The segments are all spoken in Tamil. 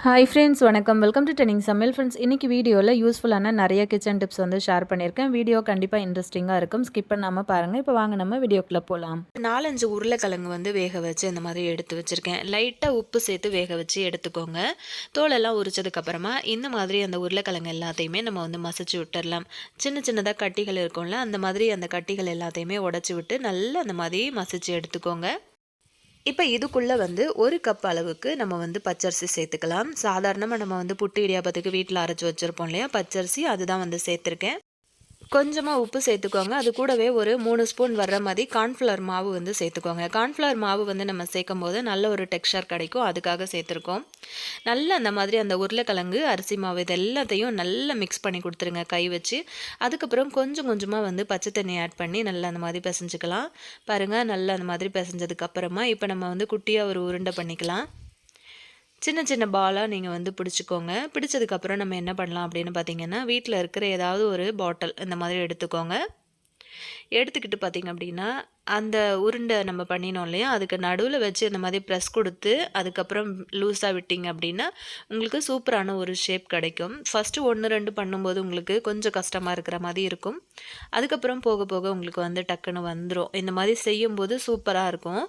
ஹாய் ஃப்ரெண்ட்ஸ் வணக்கம். வெல்கம் டு ட்ரெண்டிங் சமையல் ஃப்ரெண்ட்ஸ். இன்றைக்கி வீடியோவில் யூஸ்ஃபுல்லான நிறைய கிச்சன் டிப்ஸ் வந்து ஷேர் பண்ணியிருக்கேன். வீடியோ கண்டிப்பாக இன்ட்ரெஸ்டிங்காக இருக்கும். ஸ்கிப் பண்ணாமல் பாருங்கள். இப்போ வாங்க நம்ம வீடியோக்குள்ளே போகலாம். 4-5 உருளைக்கிழங்கு வந்து வேக வச்சு இந்த மாதிரி எடுத்து வச்சுருக்கேன். லைட்டாக உப்பு சேர்த்து வேக வச்சு எடுத்துக்கோங்க. தோலெல்லாம் உரிச்சதுக்கப்புறமா இந்த மாதிரி அந்த உருளைக்கிழங்கு எல்லாத்தையுமே நம்ம வந்து மசிச்சு விட்டுடலாம். சின்ன சின்னதாக கட்டிகள் இருக்கும்ல, அந்த மாதிரி அந்த கட்டிகள் எல்லாத்தையுமே உடச்சி விட்டு நல்லா அந்த மாதிரி மசிச்சு எடுத்துக்கோங்க. இப்போ இதுக்குள்ளே வந்து 1 கப் அளவுக்கு நம்ம வந்து பச்சரிசி சேர்த்துக்கலாம். சாதாரணமாக நம்ம வந்து புட்டு இடியாப்பத்துக்கு வீட்டில் அரைச்சி வச்சுருப்போம் இல்லையா, பச்சரிசி அதுதான் வந்து சேர்த்துருக்கேன். கொஞ்சமாக உப்பு சேர்த்துக்கோங்க. அது கூடவே ஒரு 3 ஸ்பூன் வர்ற மாதிரி கார்ன்ஃப்ளவர் மாவு வந்து சேர்த்துக்கோங்க. கார்ன்ஃப்ளவர் மாவு வந்து நம்ம சேர்க்கும்போது நல்ல ஒரு டெக்ஸ்சர் கிடைக்கும், அதுக்காக சேர்த்துருக்கோம். நல்லா அந்த மாதிரி அந்த உருளைக்கிழங்கு, அரிசி மாவு இது எல்லாத்தையும் நல்லா மிக்ஸ் பண்ணி கொடுத்துருங்க கை வச்சு. அதுக்கப்புறம் கொஞ்சம் கொஞ்சமாக வந்து பச்சை தண்ணி ஆட் பண்ணி நல்லா அந்த மாதிரி பிசைஞ்சுக்கலாம். பாருங்கள், நல்லா அந்த மாதிரி பிசைஞ்சதுக்கப்புறமா இப்போ நம்ம வந்து குட்டியாக ஒரு உருண்டை பண்ணிக்கலாம். சின்ன சின்ன பாலாக நீங்கள் வந்து பிடிச்சிக்கோங்க. பிடிச்சதுக்கப்புறம் நம்ம என்ன பண்ணலாம் அப்படின்னு பார்த்தீங்கன்னா, வீட்டில் இருக்கிற ஏதாவது ஒரு பாட்டில் இந்த மாதிரி எடுத்துக்கோங்க. எடுத்துக்கிட்டு பார்த்திங்க அப்படின்னா, அந்த உருண்டை நம்ம பண்ணினோம் இல்லையா, அதுக்கு நடுவில் வச்சு இந்த மாதிரி ப்ரெஸ் கொடுத்து அதுக்கப்புறம் லூஸாக விட்டிங்க அப்படின்னா உங்களுக்கு சூப்பரான ஒரு ஷேப் கிடைக்கும். ஃபஸ்ட்டு 1, 2 பண்ணும்போது உங்களுக்கு கொஞ்சம் கஷ்டமாக இருக்கிற மாதிரி இருக்கும். அதுக்கப்புறம் போக போக உங்களுக்கு வந்து டக்குன்னு வந்துடும். இந்த மாதிரி செய்யும்போது சூப்பராக இருக்கும்.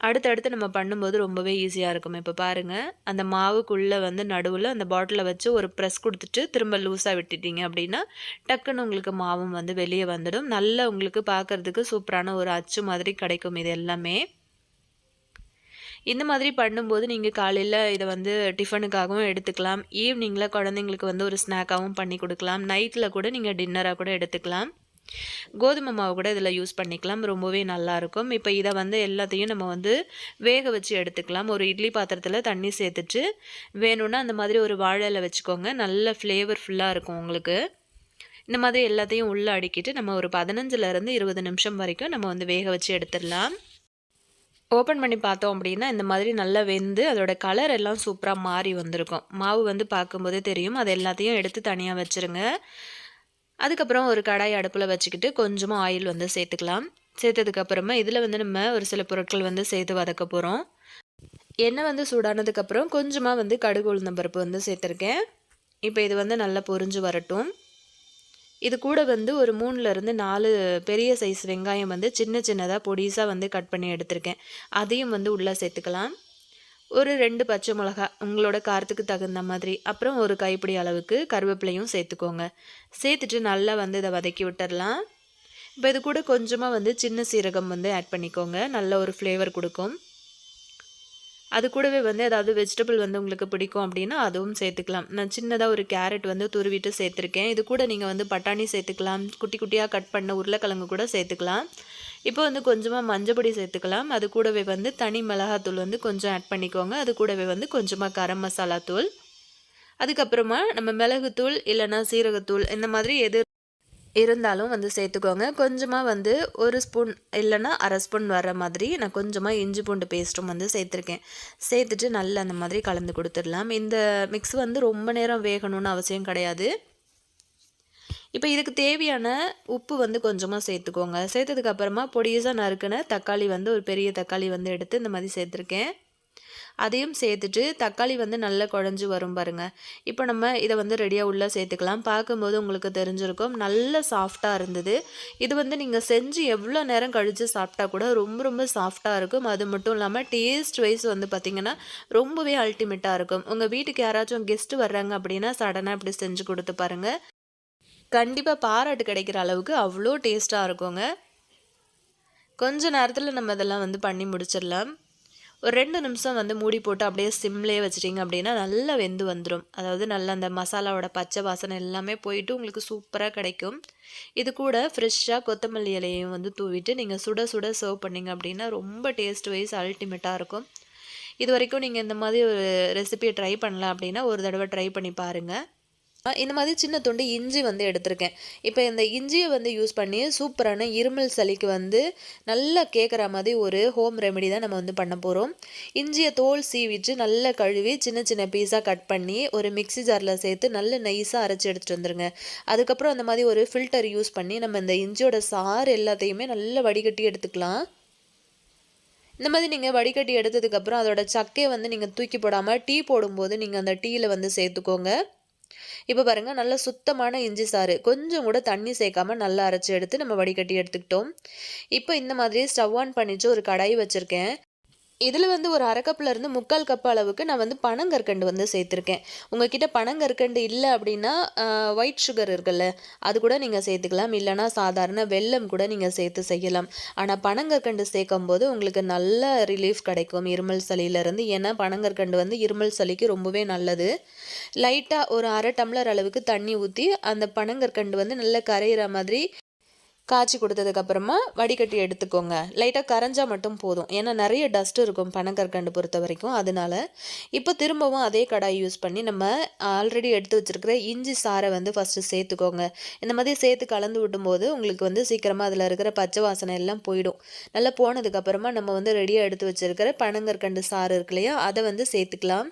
அடுத்தடுத்து நம்ம பண்ணும்போது ரொம்பவே ஈஸியாக இருக்கும். இப்போ பாருங்கள், அந்த மாவுக்குள்ளே வந்து நடுவில் அந்த பாட்டிலை வச்சு ஒரு ப்ரெஸ் கொடுத்துட்டு திரும்ப லூஸாக விட்டுட்டீங்க அப்படின்னா டக்குன்னு உங்களுக்கு மாவும் வந்து வெளியே வந்துடும். நல்லா உங்களுக்கு பார்க்குறதுக்கு சூப்பரான ஒரு அச்சு மாதிரி கிடைக்கும். இது எல்லாமே இந்த மாதிரி பண்ணும்போது நீங்கள் காலையில் இதை வந்து டிஃபனுக்காகவும் எடுத்துக்கலாம். ஈவினிங்கில் குழந்தைங்களுக்கு வந்து ஒரு ஸ்நாக்காகவும் பண்ணி கொடுக்கலாம். நைட்டில் கூட நீங்கள் டின்னராக கூட எடுத்துக்கலாம். கோதுமை மாவு கூட இதில் யூஸ் பண்ணிக்கலாம். ரொம்பவே நல்லாயிருக்கும். இப்போ இதை வந்து எல்லாத்தையும் நம்ம வந்து வேக வச்சு எடுத்துக்கலாம். ஒரு இட்லி பாத்திரத்தில் தண்ணி சேர்த்துட்டு வேணும்னா அந்த மாதிரி ஒரு வாழை இலை வச்சுக்கோங்க. நல்ல ஃப்ளேவர்ஃபுல்லாக இருக்கும் உங்களுக்கு. இந்த மாதிரி எல்லாத்தையும் உள்ளே அடுக்கிட்டு நம்ம ஒரு 15லேருந்து 20 நிமிஷம் வரைக்கும் நம்ம வந்து வேக வச்சு எடுத்துடலாம். ஓப்பன் பண்ணி பார்த்தோம் அப்படின்னா இந்த மாதிரி நல்லா வெந்து அதோட கலர் எல்லாம் சூப்பராக மாறி வந்திருக்கும். மாவு வந்து பார்க்கும்போதே தெரியும். அது எல்லாத்தையும் எடுத்து தனியாக வச்சுருங்க. அதுக்கப்புறம் ஒரு கடாய் அடுப்பில் வச்சுக்கிட்டு கொஞ்சமாக ஆயில் வந்து சேர்த்துக்கலாம். சேர்த்ததுக்கப்புறமா இதில் வந்து நம்ம ஒரு சில பொருட்கள் வந்து சேர்த்து வதக்க போகிறோம். எண்ணெய் வந்து சூடானதுக்கப்புறம் கொஞ்சமாக வந்து கடுகு உளுந்தம்பருப்பு வந்து சேர்த்துருக்கேன். இப்போ இது வந்து நல்லா பொரிஞ்சு வரட்டும். இது கூட வந்து ஒரு 3லேருந்து 4 பெரிய சைஸ் வெங்காயம் வந்து சின்ன சின்னதாக பொடிசாக வந்து கட் பண்ணி எடுத்திருக்கேன். அதையும் வந்து உள்ளே சேர்த்துக்கலாம். ஒரு 2 பச்சை மிளகா உங்களோட காரத்துக்கு தகுந்த மாதிரி, அப்புறம் ஒரு கைப்பிடி அளவுக்கு கருவேப்பிலையும் சேர்த்துக்கோங்க. சேர்த்துட்டு நல்லா வந்து இதை வதக்கி விட்டுடலாம். இப்போ இது கூட கொஞ்சமாக வந்து சின்ன சீரகம் வந்து ஆட் பண்ணிக்கோங்க. நல்ல ஒரு ஃப்ளேவர் கொடுக்கும். அது கூடவே வந்து ஏதாவது வெஜிடபிள் வந்து உங்களுக்கு பிடிக்கும் அப்படின்னா அதுவும் சேர்த்துக்கலாம். நான் சின்னதாக ஒரு கேரட் வந்து துருவிட்டு சேர்த்துருக்கேன். இது கூட நீங்கள் வந்து பட்டாணி சேர்த்துக்கலாம். குட்டி குட்டியாக கட் பண்ண உருளைக்கிழங்கு கூட சேர்த்துக்கலாம். இப்போ வந்து கொஞ்சமாக மஞ்சப்பொடி சேர்த்துக்கலாம். அது கூடவே வந்து தனி மிளகாத்தூள் வந்து கொஞ்சம் ஆட் பண்ணிக்கோங்க. அது கூடவே வந்து கொஞ்சமாக கரம் மசாலா தூள், அதுக்கப்புறமா நம்ம மிளகுத்தூள் இல்லைன்னா சீரகத்தூள் இந்த மாதிரி எது இருந்தாலும் வந்து சேர்த்துக்கோங்க. கொஞ்சமாக வந்து 1 ஸ்பூன் இல்லைன்னா 1/2 ஸ்பூன் வர்ற மாதிரி நான் கொஞ்சமாக இஞ்சி பூண்டு பேஸ்ட்டும் வந்து சேர்த்துருக்கேன். சேர்த்துட்டு நல்லா அந்த மாதிரி கலந்து கொடுத்துடலாம். இந்த மிக்ஸ் வந்து ரொம்ப நேரம் வேகணும்னு அவசியம் கிடையாது. இப்போ இதுக்கு தேவையான உப்பு வந்து கொஞ்சமாக சேர்த்துக்கோங்க. சேர்த்ததுக்கப்புறமா பொடிசாக நறுக்கின தக்காளி வந்து ஒரு பெரிய தக்காளி வந்து எடுத்து இந்த மாதிரி சேர்த்துருக்கேன். அதையும் சேர்த்துட்டு தக்காளி வந்து நல்லா குழஞ்சி வரும் பாருங்கள். இப்போ நம்ம இதை வந்து ரெடியாக உள்ளே சேர்த்துக்கலாம். பார்க்கும்போது உங்களுக்கு தெரிஞ்சிருக்கும் நல்ல சாஃப்டாக இருந்தது. இது வந்து நீங்கள் செஞ்சு எவ்வளோ நேரம் கழித்து சாப்பிட்டா கூட ரொம்ப ரொம்ப சாஃப்டாக இருக்கும். அது மட்டும் இல்லாமல் டேஸ்ட் வைஸ் வந்து பார்த்திங்கன்னா ரொம்பவே அல்டிமேட்டாக இருக்கும். உங்கள் வீட்டுக்கு யாராச்சும் கெஸ்ட்டு வர்றாங்க அப்படின்னா சடனாக இப்படி செஞ்சு கொடுத்து பாருங்கள். கண்டிப்பாக பாராட்டு கிடைக்கிற அளவுக்கு அவ்வளோ டேஸ்ட்டாக இருக்குங்க. கொஞ்ச நேரத்தில் நம்ம இதெல்லாம் வந்து பண்ணி முடிச்சிடலாம். ஒரு 2 நிமிஷம் வந்து மூடி போட்டு அப்படியே சிம்லேயே வச்சிட்டிங்க அப்படின்னா நல்லா வெந்து வந்துடும். அதாவது நல்லா அந்த மசாலாவோட பச்சை வாசனை எல்லாமே போயிட்டு உங்களுக்கு சூப்பராக கிடைக்கும். இது கூட ஃப்ரெஷ்ஷாக கொத்தமல்லி இலையும் வந்து தூவிட்டு நீங்கள் சுட சுட சர்வ் பண்ணிங்க அப்படின்னா ரொம்ப டேஸ்ட் வைஸ் அல்டிமேட்டாக இருக்கும். இது வரைக்கும் நீங்கள் இந்த மாதிரி ஒரு ரெசிபியை ட்ரை பண்ணலாம் அப்படின்னா ஒரு தடவை ட்ரை பண்ணி பாருங்கள். இந்த மாதிரி சின்ன துண்டு இஞ்சி வந்து எடுத்திருக்கேன். இப்போ இந்த இஞ்சியை வந்து யூஸ் பண்ணி சூப்பரான இருமல் சளிக்கு வந்து நல்லா கேட்குற மாதிரி ஒரு ஹோம் ரெமெடி தான் நம்ம வந்து பண்ண போகிறோம். இஞ்சியை தோல் சீவிட்டு நல்லா கழுவி சின்ன சின்ன பீஸாக கட் பண்ணி ஒரு மிக்ஸி ஜாரில் சேர்த்து நல்ல நைஸாக அரைச்சி எடுத்துகிட்டு வந்துடுங்க. அதுக்கப்புறம் அந்த மாதிரி ஒரு ஃபில்டர் யூஸ் பண்ணி நம்ம இந்த இஞ்சியோட சாறு எல்லாத்தையுமே நல்லா வடிகட்டி எடுத்துக்கலாம். இந்த மாதிரி நீங்கள் வடிகட்டி எடுத்ததுக்கப்புறம் அதோட சக்கையை வந்து நீங்கள் தூக்கி போடாமல் டீ போடும்போது நீங்கள் அந்த டீயில் வந்து சேர்த்துக்கோங்க. இப்போ பாருங்கள், நல்ல சுத்தமான இஞ்சி சாறு கொஞ்சம் கூட தண்ணி சேர்க்காம நல்லா அரைச்சி எடுத்து நம்ம வடிகட்டி எடுத்துக்கிட்டோம். இப்போ இந்த மாதிரி ஸ்டவ் ஆன் பண்ணிட்டு ஒரு கடாய் வச்சுருக்கேன். இதில் வந்து ஒரு 1/2 கப்லேருந்து 3/4 கப் அளவுக்கு நான் வந்து பனங்கற்கண்டு வந்து சேர்த்துருக்கேன். உங்ககிட்ட பனங்கற்கண்டு இல்லை அப்படின்னா ஒயிட் சுகர் இருக்குல்ல, அது கூட நீங்கள் சேர்த்துக்கலாம். இல்லைனா சாதாரண வெல்லம் கூட நீங்கள் சேர்த்து செய்யலாம். ஆனால் பனங்கற்கண்டு சேர்க்கும்போது உங்களுக்கு நல்ல ரிலீஃப் கிடைக்கும் இருமல் சளியிலேருந்து. ஏன்னா பனங்கற்கண்டு வந்து இருமல் சளிக்கு ரொம்பவே நல்லது. லைட்டாக ஒரு 1/2 டம்ளர் அளவுக்கு தண்ணி ஊற்றி அந்த பனங்கற்கண்டு வந்து நல்லா கரையிற மாதிரி காய்ச்சி கொடுத்ததுக்கப்புறமா வடிகட்டி எடுத்துக்கோங்க. லைட்டாக கரைஞ்சா மட்டும் போதும். ஏன்னா நிறைய டஸ்ட் இருக்கும் பனங்கற்கண்டு பொறுத்த வரைக்கும். அதனால இப்போ திரும்பவும் அதே கடாய் யூஸ் பண்ணி நம்ம ஆல்ரெடி எடுத்து வச்சுருக்கிற இஞ்சி சாறை வந்து ஃபஸ்ட்டு சேர்த்துக்கோங்க. இந்த மாதிரி சேர்த்து கலந்து விடும்போது உங்களுக்கு வந்து சீக்கிரமாக அதில் இருக்கிற பச்சை வாசனை எல்லாம் போயிடும். நல்லா போனதுக்கப்புறமா நம்ம வந்து ரெடியாக எடுத்து வச்சுருக்கிற பனங்கற்கண்டு சாறு இருக்கு இல்லையா, அதை வந்து சேர்த்துக்கலாம்.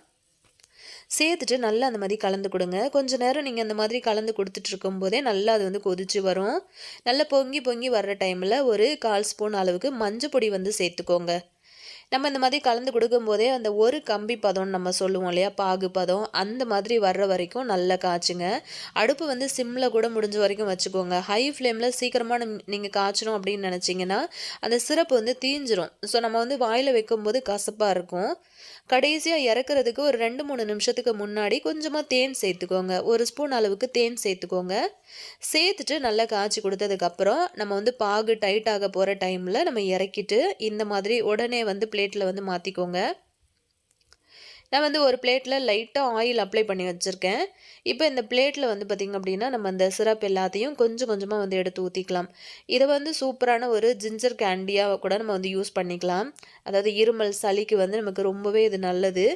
சேர்த்துட்டு நல்லா அந்த மாதிரி கலந்து கொடுங்க. கொஞ்சம் நேரம் நீங்கள் அந்த மாதிரி கலந்து கொடுத்துட்டு இருக்கும்போதே நல்லா அது வந்து கொதிச்சு வரும். நல்லா பொங்கி பொங்கி வர்ற டைமில் ஒரு 1/4 ஸ்பூன் அளவுக்கு மஞ்சள் பொடி வந்து சேர்த்துக்கோங்க. நம்ம இந்த மாதிரி கலந்து கொடுக்கும்போதே அந்த ஒரு கம்பி பதம்னு நம்ம சொல்லுவோம் இல்லையா, பாகு பதம், அந்த மாதிரி வர்ற வரைக்கும் நல்லா காய்ச்சுங்க. அடுப்பு வந்து சிம்மில் கூட முடிஞ்ச வரைக்கும் வச்சுக்கோங்க. ஹை ஃப்ளேமில் சீக்கிரமாக நீங்கள் காய்ச்சணும் அப்படின்னு நினச்சிங்கன்னா அந்த சிரப்பு வந்து தீஞ்சிரும். ஸோ நம்ம வந்து வாயில் வைக்கும்போது கசப்பாக இருக்கும். கடைசியாக இறக்குறதுக்கு ஒரு 2-3 நிமிஷத்துக்கு முன்னாடி கொஞ்சமாக தேன் சேர்த்துக்கோங்க. 1 ஸ்பூன் அளவுக்கு தேன் சேர்த்துக்கோங்க. சேர்த்துட்டு நல்லா காய்ச்சி கொடுத்ததுக்கப்புறம் நம்ம வந்து பாகு டைட் ஆக போகிற டைமில் நம்ம இறக்கிட்டு இந்த மாதிரி உடனே வந்து பிளேட்டில் வந்து மாற்றிக்கோங்க. நான் வந்து ஒரு பிளேட்டில் லைட்டாக ஆயில் அப்ளை பண்ணி வச்சுருக்கேன். இப்போ இந்த பிளேட்டில் வந்து பார்த்திங்க அப்படின்னா நம்ம அந்த சிரப் எல்லாத்தையும் கொஞ்சம் கொஞ்சமாக வந்து எடுத்து ஊற்றிக்கலாம். இதை வந்து சூப்பரான ஒரு ஜிஞ்சர் கேண்டியாக கூட நம்ம வந்து யூஸ் பண்ணிக்கலாம். அதாவது இருமல் சளிக்கு வந்து நமக்கு ரொம்பவே இது நல்லது.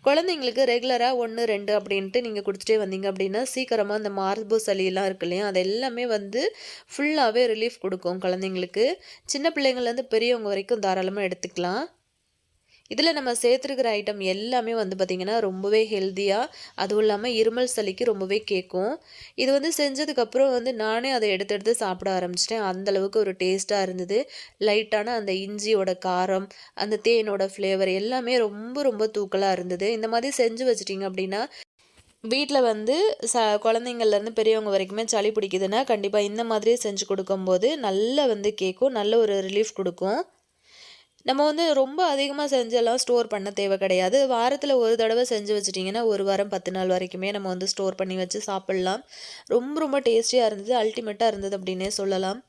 குழந்தைங்களுக்கு ரெகுலராக 1, 2 அப்படின்ட்டு நீங்கள் கொடுத்துட்டே வந்தீங்க அப்படின்னா சீக்கிரமாக இந்த மார்பு சளியெல்லாம் இருக்கு இல்லையா, அது எல்லாமே வந்து ஃபுல்லாகவே ரிலீஃப் கொடுக்கும் குழந்தைங்களுக்கு. சின்ன பிள்ளைங்கள்லேருந்து பெரியவங்க வரைக்கும் தாராளமாக எடுத்துக்கலாம். இதில் நம்ம சேர்த்துருக்கிற ஐட்டம் எல்லாமே வந்து பார்த்திங்கன்னா ரொம்பவே ஹெல்த்தியாக, அதுவும் இல்லாமல் இருமல் சளிக்கு ரொம்பவே கேட்கும். இது வந்து செஞ்சதுக்கப்புறம் வந்து நானே அதை எடுத்து எடுத்து சாப்பிட ஆரம்பிச்சிட்டேன். அந்தளவுக்கு ஒரு டேஸ்ட்டாக இருந்தது. லைட்டான அந்த இஞ்சியோட காரம், அந்த தேனோட ஃப்ளேவர் எல்லாமே ரொம்ப ரொம்ப தூக்கலாக இருந்தது. இந்த மாதிரி செஞ்சு வச்சிட்டிங்க அப்படின்னா வீட்டில் வந்து குழந்தைங்கள்லேருந்து பெரியவங்க வரைக்குமே சளி பிடிக்குதுன்னா கண்டிப்பாக இந்த மாதிரியே செஞ்சு கொடுக்கும்போது நல்லா வந்து கேட்கும், நல்ல ஒரு ரிலீஃப் கொடுக்கும். நம்ம வந்து ரொம்ப அதிகமாக செஞ்செல்லாம் ஸ்டோர் பண்ண தேவை கிடையாது. வாரத்தில் ஒரு தடவை செஞ்சு வச்சுட்டிங்கன்னா 1 வாரம் 10 நாள் வரைக்குமே நம்ம வந்து ஸ்டோர் பண்ணி வச்சு சாப்பிட்லாம். ரொம்ப ரொம்ப டேஸ்டியாக இருந்தது, அல்டிமேட்டாக இருந்தது அப்படின்னே சொல்லலாம்.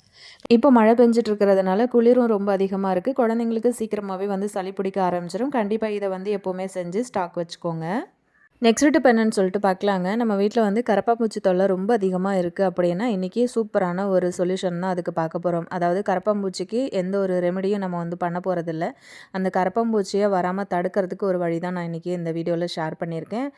இப்போ மழை பெஞ்சிட்டு இருக்கிறதுனால குளிரும் ரொம்ப அதிகமாக இருக்குது. குழந்தைங்களுக்கு சீக்கிரமாகவே வந்து சளி பிடிக்க ஆரம்பிச்சிடும். கண்டிப்பாக இதை வந்து எப்போவுமே செஞ்சு ஸ்டாக் வச்சுக்கோங்க. நெக்ஸ்ட் டிப் என்னன்னு சொல்லிட்டு பார்க்கலாங்க. நம்ம வீட்டில் வந்து கரப்பான்பூச்சி தொல்லை ரொம்ப அதிகமாக இருக்குது அப்படின்னா இன்றைக்கி சூப்பரான ஒரு சொல்யூஷன் தான் அதுக்கு பார்க்க போகிறோம். அதாவது கரப்பான்பூச்சிக்கு எந்த ஒரு ரெமெடியும் நம்ம வந்து பண்ண போகிறதில்ல. அந்த கரப்பான்பூச்சியை வராமல் தடுக்கிறதுக்கு ஒரு வழி தான் நான் இன்றைக்கி இந்த வீடியோவில் ஷேர் பண்ணியிருக்கேன்.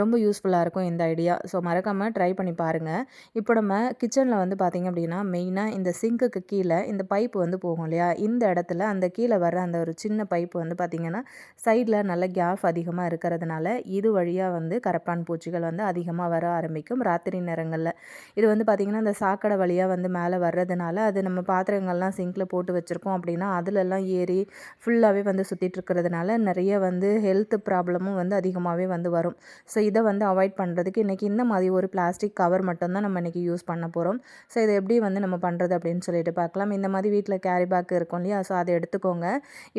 ரொம்ப யூஸ்ஃபுல்லாக இருக்கும் இந்த ஐடியா. ஸோ மறக்காமல் ட்ரை பண்ணி பாருங்கள். இப்போ நம்ம கிச்சனில் வந்து பார்த்திங்க அப்படின்னா மெயினாக இந்த சிங்க்குக்கு கீழே இந்த பைப்பு வந்து போகும் இல்லையா, இந்த இடத்துல அந்த கீழே வர அந்த ஒரு சின்ன பைப்பு வந்து பார்த்திங்கன்னா சைடில் நல்ல கேப் அதிகமாக இருக்கிறதுனால இது வழியாக வந்து கரப்பான் பூச்சிகள் வந்து அதிகமாக வர ஆரம்பிக்கும் ராத்திரி நேரங்களில். இது வந்து பார்த்திங்கன்னா இந்த சாக்கடை வழியாக வந்து மேலே வர்றதுனால அது நம்ம பாத்திரங்கள்லாம் சிங்கில் போட்டு வச்சுருக்கோம் அப்படின்னா அதிலெல்லாம் ஏறி ஃபுல்லாகவே வந்து சுற்றிட்டு இருக்கிறதுனால நிறைய வந்து ஹெல்த் ப்ராப்ளமும் வந்து அதிகமாகவே வந்து வரும். ஸோ இதை வந்து அவாய்ட் பண்ணுறதுக்கு இன்றைக்கி இந்த மாதிரி ஒரு பிளாஸ்டிக் கவர் மட்டும்தான் நம்ம இன்றைக்கி யூஸ் பண்ண போகிறோம். ஸோ இதை எப்படி வந்து நம்ம பண்ணுறது அப்படின்னு சொல்லிட்டு பார்க்கலாம். இந்த மாதிரி வீட்டில் கேரி பேக் இருக்கும் இல்லையா, ஸோ அதை எடுத்துக்கோங்க.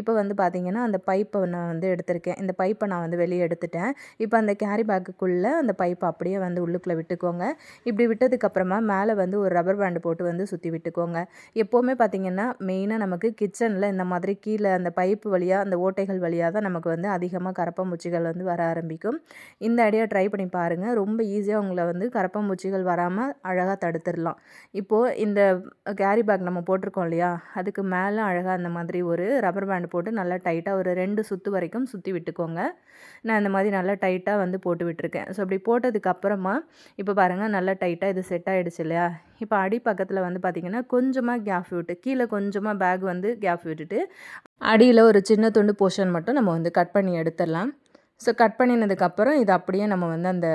இப்போ வந்து பார்த்திங்கன்னா அந்த பைப்பை நான் வந்து எடுத்திருக்கேன். இந்த பைப்பை நான் வந்து வெளியே எடுத்துட்டேன். இப்போ அந்த கேரி பேக்குக்குள்ளே அந்த பைப்பை அப்படியே வந்து உள்ளுக்குள்ளே விட்டுக்கோங்க. இப்படி விட்டதுக்கப்புறமா மேலே வந்து ஒரு ரப்பர் பேண்டு போட்டு வந்து சுற்றி விட்டுக்கோங்க. எப்போவுமே பார்த்திங்கன்னா மெயினாக நமக்கு கிச்சனில் இந்த மாதிரி கீழே அந்த பைப்பு வழியாக அந்த ஓட்டைகள் வழியாக தான் நமக்கு வந்து அதிகமாக கரப்பான்பூச்சிகள் வந்து வர ஆரம்பிக்கும். இந்த ஐடியா ட்ரை பண்ணி பாருங்கள். ரொம்ப ஈஸியாக உங்களை வந்து கரப்பான்பூச்சிகள் வராமல் அழகாக தடுத்துடலாம். இப்போது இந்த கேரி பேக் நம்ம போட்டிருக்கோம் இல்லையா, அதுக்கு மேலே அழகாக அந்த மாதிரி ஒரு ரப்பர் பேண்டு போட்டு நல்லா டைட்டாக ஒரு 2 சுற்று வரைக்கும் சுற்றி விட்டுக்கோங்க. நான் இந்த மாதிரி நல்லா டைட்டாக வந்து போட்டு விட்டுருக்கேன். ஸோ அப்படி போட்டதுக்கப்புறமா இப்போ பாருங்கள் நல்லா டைட்டாக இது செட் ஆகிடுச்சு இல்லையா. இப்போ அடி பக்கத்தில் வந்து பார்த்திங்கன்னா கொஞ்சமாக கேப் விட்டு கீழே கொஞ்சமாக பேக் வந்து கேப் விட்டுட்டு அடியில் ஒரு சின்ன துண்டு போர்ஷன் மட்டும் நம்ம வந்து கட் பண்ணி எடுத்துடலாம். ஸோ கட் பண்ணினதுக்கப்புறம் இது அப்படியே நம்ம வந்து அந்த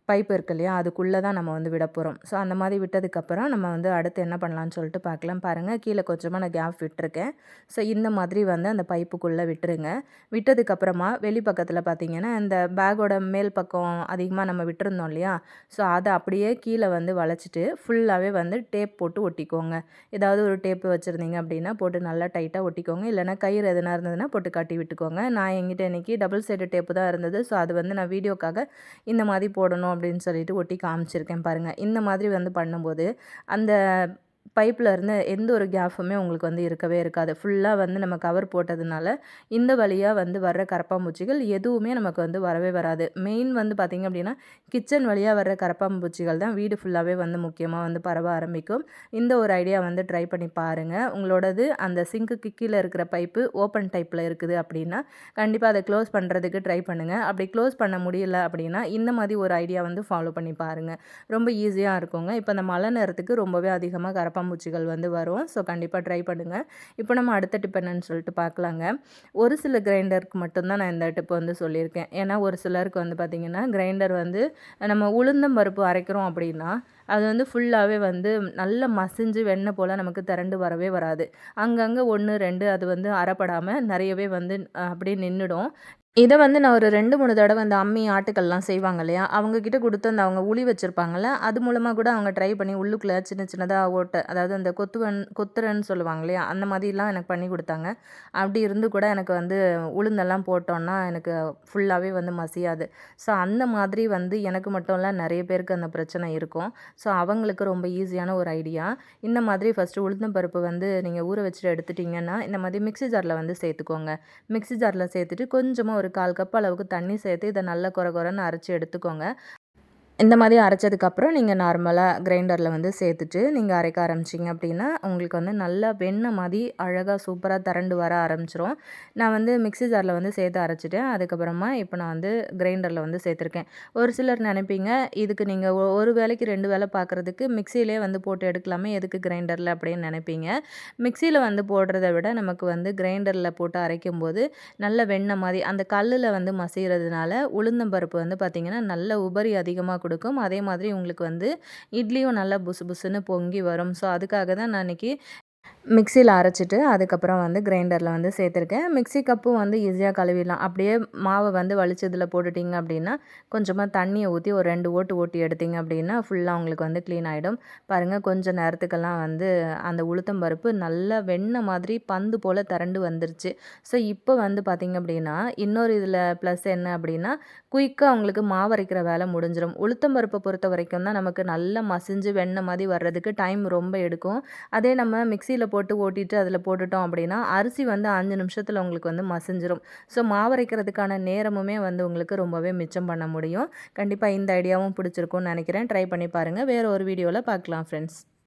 பைப் இருக்கு இல்லையா, அதுக்குள்ளே தான் நம்ம வந்து விட போகிறோம். ஸோ அந்த மாதிரி விட்டதுக்கப்புறம் நம்ம வந்து அடுத்து என்ன பண்ணலான்னு சொல்லிட்டு பார்க்கலாம். பாருங்கள், கீழே கொஞ்சமாக நான் கேப் விட்டுருக்கேன். ஸோ இந்த மாதிரி வந்து அந்த பைப்புக்குள்ளே விட்டுருங்க. விட்டதுக்கப்புறமா வெளி பக்கத்தில் பார்த்தீங்கன்னா, இந்த பேக்கோட மேல் பக்கம் அதிகமாக நம்ம விட்டுருந்தோம் இல்லையா, ஸோ அதை அப்படியே கீழே வந்து வளைச்சிட்டு ஃபுல்லாகவே வந்து டேப் போட்டு ஒட்டிக்கோங்க. ஏதாவது ஒரு டேப்பு வச்சுருந்தீங்க அப்படின்னா போட்டு நல்லா டைட்டாக ஒட்டிக்கோங்க. இல்லைனா கயிறு எதுனா இருந்ததுன்னா போட்டு கட்டி விட்டுக்கோங்க. நான் என்கிட்ட இன்றைக்கி டபுள் சைடு டேப்பு தான் இருந்தது. ஸோ அது வந்து நான் வீடியோக்காக இந்த மாதிரி போடணும் அப்படின்னு சொல்லிட்டு ஒட்டி காமிச்சிருக்கேன் பாருங்கள். இந்த மாதிரி வந்து பண்ணும்போது அந்த பைப்பில் இருந்து எந்த ஒரு கேப்புமே உங்களுக்கு வந்து இருக்கவே இருக்காது. ஃபுல்லாக வந்து நம்ம கவர் போட்டதுனால இந்த வழியாக வந்து வர்ற கரப்பான்பூச்சிகள் எதுவுமே நமக்கு வந்து வரவே வராது. மெயின் வந்து பார்த்திங்க அப்படின்னா கிச்சன் வழியாக வர்ற கரப்பான்பூச்சிகள் தான் வீடு ஃபுல்லாகவே வந்து முக்கியமாக வந்து பரவ ஆரம்பிக்கும். இந்த ஒரு ஐடியா வந்து ட்ரை பண்ணி பாருங்கள். உங்களோடது அந்த சிங்க்குக்கு கீழே இருக்கிற பைப்பு ஓப்பன் டைப்பில் இருக்குது அப்படின்னா கண்டிப்பாக அதை க்ளோஸ் பண்ணுறதுக்கு ட்ரை பண்ணுங்கள். அப்படி க்ளோஸ் பண்ண முடியல அப்படின்னா இந்த மாதிரி ஒரு ஐடியா வந்து ஃபாலோ பண்ணி பாருங்கள். ரொம்ப ஈஸியாக இருக்குங்க. இப்போ இந்த மழை நேரத்துக்கு ரொம்பவே அதிகமாக கரப்பான்பூச்சிகள் வந்து வரும். ஸோ கண்டிப்பாக ட்ரை பண்ணுங்கள். இப்போ நம்ம அடுத்த டிப் என்னன்னு சொல்லிட்டு பார்க்கலாங்க. ஒரு சில கிரைண்டருக்கு மட்டும்தான் நான் இந்த டிப் வந்து சொல்லியிருக்கேன். ஏன்னா ஒரு சிலருக்கு வந்து பார்த்திங்கன்னா கிரைண்டர் வந்து நம்ம உளுந்தம் பருப்பு அரைக்கிறோம் அப்படின்னா அது வந்து ஃபுல்லாகவே வந்து நல்லா மசிஞ்சு வெண்ணெய் போல் நமக்கு திரண்டு வரவே வராது. அங்கங்கே 1, 2 அது வந்து அரைப்படாமல் நிறையவே வந்து அப்படியே நின்றுடும். இதை வந்து நான் ஒரு 2, 3 தடவை அந்த அம்மி ஆட்டுக்கல்லாம் செய்வாங்க இல்லையா, அவங்கக்கிட்ட கொடுத்து அந்த அவங்க உளி வச்சுருப்பாங்கள்ல, அது மூலமாக கூட அவங்க ட்ரை பண்ணி உள்ளுக்குள்ளே சின்ன சின்னதாக ஓட்டை, அதாவது அந்த கொத்துறன்னு சொல்லுவாங்க இல்லையா, அந்த மாதிரிலாம் எனக்கு பண்ணி கொடுத்தாங்க. அப்படி இருந்து கூட எனக்கு வந்து உளுந்தெல்லாம் போட்டோன்னா எனக்கு ஃபுல்லாகவே வந்து மசியாது. ஸோ அந்த மாதிரி வந்து எனக்கு மட்டும் இல்லை, நிறைய பேருக்கு அந்த பிரச்சனை இருக்கும். ஸோ அவங்களுக்கு ரொம்ப ஈஸியான ஒரு ஐடியா. இந்த மாதிரி ஃபஸ்ட்டு உளுந்தம் பருப்பு வந்து நீங்கள் ஊற வச்சுட்டு எடுத்துட்டிங்கன்னா இந்த மாதிரி மிக்ஸி ஜாரில் வந்து சேர்த்துக்கோங்க. மிக்ஸி ஜாரில் சேர்த்துட்டு கொஞ்சமாக ஒரு 1/4 கப் அளவுக்கு தண்ணி சேர்த்து இதை நல்லா கொர கொரன்னு அரைச்சி எடுத்துக்கோங்க. இந்த மாதிரி அரைச்சதுக்கப்புறம் நீங்கள் நார்மலாக கிரைண்டரில் வந்து சேர்த்துட்டு நீங்கள் அரைக்க ஆரம்பிச்சிங்க அப்படின்னா உங்களுக்கு வந்து நல்லா வெண்ணெய் மாதிரி அழகாக சூப்பராக திரண்டு வர ஆரம்பிச்சிரும். நான் வந்து மிக்ஸி ஜாரில் வந்து சேர்த்து அரைச்சிட்டேன். அதுக்கப்புறமா இப்போ நான் வந்து கிரைண்டரில் வந்து சேர்த்துருக்கேன். ஒரு சிலர் நினைப்பீங்க இதுக்கு நீங்கள் ஒரு வேளைக்கு 2 வேளை பார்க்குறதுக்கு மிக்சியிலே வந்து போட்டு எடுக்கலாமே, எதுக்கு கிரைண்டரில் அப்படின்னு நினைப்பீங்க. மிக்சியில் வந்து போடுறத விட நமக்கு வந்து கிரைண்டரில் போட்டு அரைக்கும்போது நல்ல வெண்ணெய் மாதிரி அந்த கல்லில் வந்து மசிகிறதுனால உளுந்தம்பருப்பு வந்து பார்த்திங்கன்னா நல்ல உபரி அதிகமாக கொடுக்கும். அதே மாதிரி உங்களுக்கு வந்து இட்லியும் நல்லா புசு புசுன்னு பொங்கி வரும். ஸோ அதுக்காக தான் நான் இன்றைக்கி மிக்சியில் அரைச்சிட்டு அதுக்கப்புறம் வந்து கிரைண்டரில் வந்து சேர்த்துருக்கேன். மிக்ஸி கப்பும் வந்து ஈஸியாக கழுவிடலாம். அப்படியே மாவை வந்து வலிச்சு இதில் போட்டுட்டிங்க அப்படின்னா கொஞ்சமாக தண்ணியை ஊற்றி ஒரு 2 ஓட்டு ஓட்டி எடுத்திங்க அப்படின்னா ஃபுல்லாக உங்களுக்கு வந்து க்ளீன் ஆகிடும். பாருங்கள், கொஞ்சம் நேரத்துக்கெல்லாம் வந்து அந்த உளுத்தம் பருப்பு நல்லா வெண்ணெய் மாதிரி பந்து போல் திரண்டு வந்துருச்சு. ஸோ இப்போ வந்து பார்த்திங்க அப்படின்னா இன்னொரு இதில் ப்ளஸ் என்ன அப்படின்னா குயிக்காக உங்களுக்கு மாவு அரைக்கிற வேலை முடிஞ்சிடும். உளுத்தம் பருப்பை பொறுத்த வரைக்கும் தான் நமக்கு நல்லா மசிஞ்சு வெண்ணெய் மாதிரி வர்றதுக்கு டைம் ரொம்ப எடுக்கும். அதே நம்ம மிக்சியில் போட்டு ஓட்டிட்டு அதில் போட்டுட்டோம் அப்படின்னா அரிசி வந்து 5 நிமிஷத்தில் உங்களுக்கு வந்து மசிஞ்சிரும். ஸோ மாவரைக்கிறதுக்கான நேரமுமே வந்து உங்களுக்கு ரொம்பவே மிச்சம் பண்ண முடியும். கண்டிப்பாக இந்த ஐடியாவும் பிடிச்சிருக்கும்னு நினைக்கிறேன். ட்ரை பண்ணி பாருங்கள். வேறு ஒரு வீடியோவில் பார்க்கலாம் ஃப்ரெண்ட்ஸ்.